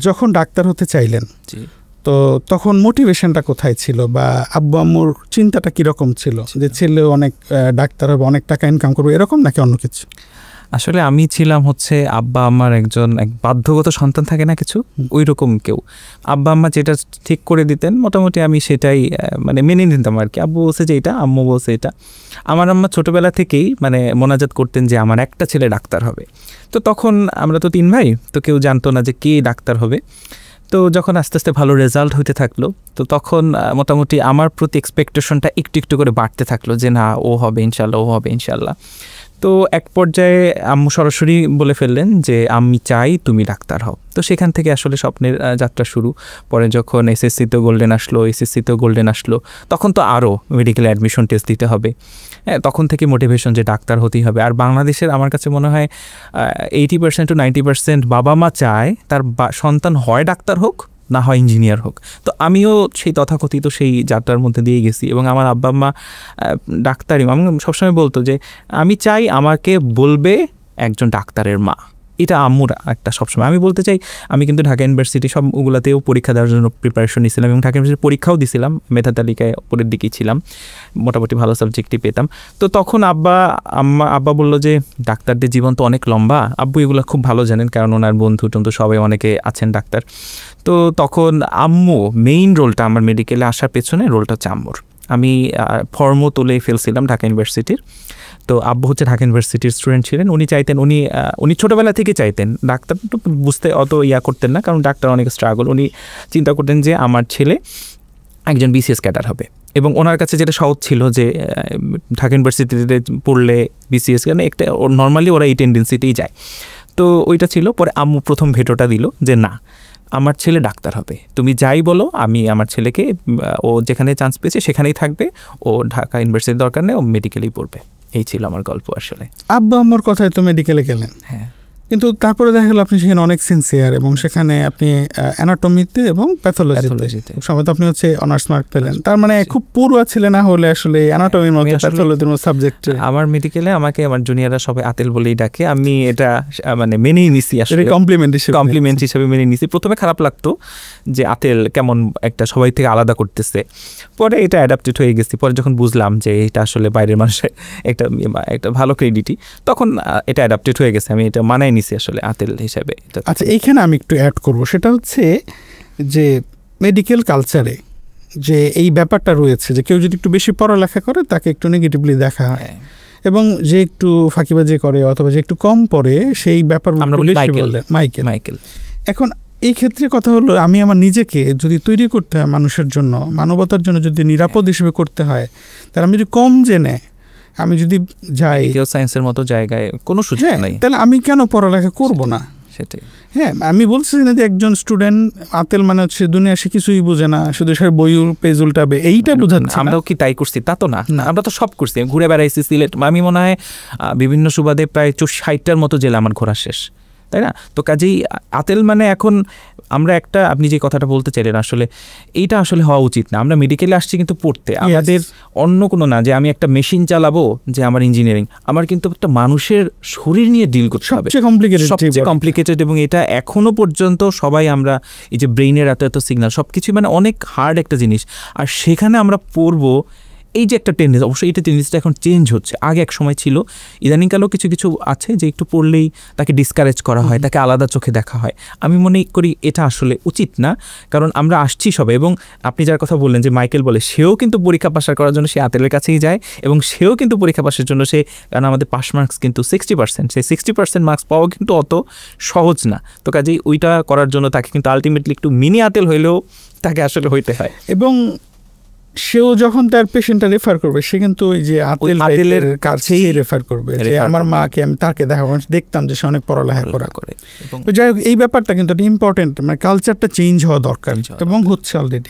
যখন ডাক্তার হতে চাইলেন তো তখন মোটিভেশনটা কোথায় ছিল বা আব্বু আম্মুর চিন্তাটা কিরকম ছিল যে ছেলে অনেক ডাক্তার হবে, অনেক টাকা ইনকাম করবে, এরকম নাকি অন্য কিছু? আসলে আমি ছিলাম হচ্ছে আব্বা আম্মার একজন বাধ্যগত সন্তান থাকে না কিছু, ওই রকম কেউ। আব্বা আম্মা যেটা ঠিক করে দিতেন মোটামুটি আমি সেটাই মানে মেনে নিতাম আর কি। আব্বু বলছে যে এটা, আম্মু বলছে এটা। আমার আম্মা ছোটোবেলা থেকেই মানে মোনাজাত করতেন যে আমার একটা ছেলে ডাক্তার হবে। তো তখন আমরা তো 3 ভাই, তো কেউ জানতো না যে কে ডাক্তার হবে। তো যখন আস্তে আস্তে ভালো রেজাল্ট হইতে থাকলো তো তখন মোটামুটি আমার প্রতি এক্সপেকটেশনটা একটু একটু করে বাড়তে থাকলো যে না ও হবে ইনশাল্লাহ, ও হবে ইনশাল্লাহ। তো এক পর্যায়ে আম্মু সরাসরি বলে ফেললেন যে আমি চাই তুমি ডাক্তার হও। তো সেখান থেকে আসলে স্বপ্নের যাত্রা শুরু। পরে যখন এসএসসিতেও গোল্ডেন আসলো, এসএসসিতেও গোল্ডেন আসলো, তখন তো আরও মেডিকেল অ্যাডমিশন টেস্ট দিতে হবে। হ্যাঁ, তখন থেকে মোটিভেশন যে ডাক্তার হতেই হবে। আর বাংলাদেশের আমার কাছে মনে হয় 80% to 90% বাবা মা চায় তার সন্তান হয় ডাক্তার হোক না হয় ইঞ্জিনিয়ার হোক। তো আমিও সেই তথাকথিত সেই যাত্রার মধ্যে দিয়ে গেছি এবং আমার আব্বা আম্মা ডাক্তারই। আমি সবসময় বলতো যে আমি চাই আমাকে বলবে একজন ডাক্তারের মা, এটা আম্মুর একটা সবসময়। আমি বলতে চাই আমি কিন্তু ঢাকা ইউনিভার্সিটি সবগুলোতেও পরীক্ষা দেওয়ার জন্য প্রিপারেশন নিয়েছিলাম এবং ঢাকা ইউনিভার্সিটির পরীক্ষাও দিয়েছিলাম, মেধা তালিকায় উপরের দিকেই ছিলাম, মোটামুটি ভালো সাবজেক্টই পেতাম। তো তখন আব্বা বললো যে ডাক্তারদের জীবন তো অনেক লম্বা। আব্বু এগুলো খুব ভালো জানেন কারণ ওনার বন্ধু টন্ধু সবাই অনেকে আছেন ডাক্তার। তো তখন আম্মু মেইন রোলটা আমার মেডিকেলে আসার পেছনে রোলটা হচ্ছে আম্মুর। আমি ফর্মও তুলে ফেলছিলাম ঢাকা ইউনিভার্সিটির। তো আব্বু হচ্ছে ঢাকা ইউনিভার্সিটির স্টুডেন্ট ছিলেন। উনি চাইতেন, উনি ছোটোবেলা থেকে চাইতেন ডাক্তার, তো বুঝতে অত করতেন না কারণ ডাক্তার অনেক স্ট্রাগল। উনি চিন্তা করতেন যে আমার ছেলে একজন বিসিএস ক্যাডার হবে এবং ওনার কাছে যেটা সহজ ছিল যে ঢাকা ইউনিভার্সিটিতে পড়লে বিসিএস কেন একটা নর্মালি ওরা এই টেন্ডেন্সিতেই যায়। তো ওইটা ছিল। পরে আম্মু প্রথম ভেটোটা দিল যে না, আমার ছেলে ডাক্তার হবে, তুমি যাই বলো আমি আমার ছেলেকে, ও যেখানে চান্স পেয়েছে সেখানেই থাকবে, ও ঢাকা ইউনিভার্সিটির দরকার নেই, ও মেডিকেলেই পড়বে। এই ছিল আমার গল্প আসলে। আব্বা আম্মার কথায় তো মেডিকেলে গেলেন, হ্যাঁ, কিন্তু তারপরে দেখা গেল আপনি সেখানে অনেক সিনসিয়ার এবং সেখানে আপনি অ্যানাটমিতে এবং প্যাথোলজিতে সম্ভবত আপনি হচ্ছে অনার্স মার্ক পেলেন। তার মানে খুব পড়ুয়া ছিলেন না হলে আসলে অ্যানাটমির মতো প্যাথোলজির মতো সাবজেক্টে। আমার মেডিকেলে আমাকে আমার জুনিয়ররা সবাই আতেল বলেই ডাকে। আমি এটা মানে মেনেই নিছি আসলে, কমপ্লিমেন্ট হিসেবে মেনে নিছি। প্রথমে খারাপ লাগতো যে আতেল কেমন একটা সবাই থেকে আলাদা করতেছে, পরে এটা অ্যাডাপ্টেড হয়ে গেছি। পরে যখন বুঝলাম যে এটা আসলে বাইরের মানুষের একটা ভালো ক্রেডিটই, তখন এটা অ্যাডাপ্টেড হয়ে গেছে, আমি এটা মানাই নিছি আসলে আতেল হিসাবে। আচ্ছা, এইখানে আমি একটু অ্যাড করব, সেটা হচ্ছে যে মেডিকেল কালচারে যে এই ব্যাপারটা রয়েছে যে কেউ যদি একটু বেশি পড়ালেখা করে তাকে একটু নেগেটিভলি দেখা হয় এবং যে একটু ফাঁকিবাজি করে অথবা যে একটু কম পড়ে সেই ব্যাপার মাইকেল। এখন এই ক্ষেত্রে কথা হলো, আমি আমার নিজেকে যদি তৈরি করতে হয় মানুষের জন্য, মানবতার জন্য যদি নিরাপদ হিসেবে করতে হয়, তাহলে আমি যদি কম জেনে আমি যদি যাই সায়েন্সের মতো জায়গায় কোনো সুযোগ নাই, তাহলে আমি কেন পড়ালেখা করব না? সেটাই। হ্যাঁ, আমি বলছি না যে একজন স্টুডেন্ট আতেল মানে হচ্ছে দুনিয়া সে কিছুই বোঝে না, শুধু সে বই পেজ উল্টাবে, এইটা বোঝাচ্ছি। আমরাও কি তাই করছি? তা তো না, আমরা তো সব করছি, ঘুরে বেড়াইছি সিলেট। আমি মনে হয় বিভিন্ন সুবাদে প্রায় 60টার মতো জেলা আমার ঘোরা শেষ, তাই না? তো কাজেই আতেল মানে এখন আমরা একটা, আপনি যে কথাটা বলতে চাইলেন আসলে এইটা আসলে হওয়া উচিত না। আমরা মেডিকেলে আসছি কিন্তু পড়তে, আমাদের অন্য কোনো না যে আমি একটা মেশিন চালাবো যে আমার ইঞ্জিনিয়ারিং, আমার কিন্তু একটা মানুষের শরীর নিয়ে ডিল করতে হবে, সবচেয়ে কমপ্লিকেটেড। এবং এটা এখনো পর্যন্ত সবাই আমরা এই যে ব্রেইনের এত সিগন্যাল সবকিছু মানে অনেক হার্ড একটা জিনিস, আর সেখানে আমরা পড়বো এই যে একটা টেন্ডেন্সি। অবশ্যই এটা টেন্ডেন্সিটা এখন চেঞ্জ হচ্ছে, আগে এক সময় ছিল, ইদানিংকালেও কিছু কিছু আছে যে একটু পড়লেই তাকে ডিসকারেজ করা হয়, তাকে আলাদা চোখে দেখা হয়। আমি মনে করি এটা আসলে উচিত না, কারণ আমরা আসছি সবাই। এবং আপনি যার কথা বললেন যে মাইকেল বলে, সেও কিন্তু পরীক্ষা পাস করার জন্য সে আতেলের কাছেই যায় এবং সেও কিন্তু পরীক্ষা পাসের জন্য কারণ আমাদের পাস মার্কস কিন্তু 60%, সেই 60% মার্কস পাওয়া কিন্তু অত সহজ না। তো কাজেই ওইটা করার জন্য তাকে কিন্তু আলটিমেটলি একটু মিনি আতেল হইলেও তাকে আসলে হইতে হয়। এবং সেও যখন তার পেশেন্টটা রেফার করবে সে কিন্তু ওই যে আতেলের কাছেই রেফার করবে যে আমার মাকে আমি তাকে দেখাবো, দেখতাম যে সে অনেক পড়ালেখা করে। যাই হোক, এই ব্যাপারটা কিন্তু ইম্পর্টেন্ট, মানে কালচারটা চেঞ্জ হওয়া দরকার এবং হচ্ছে অলরেডি।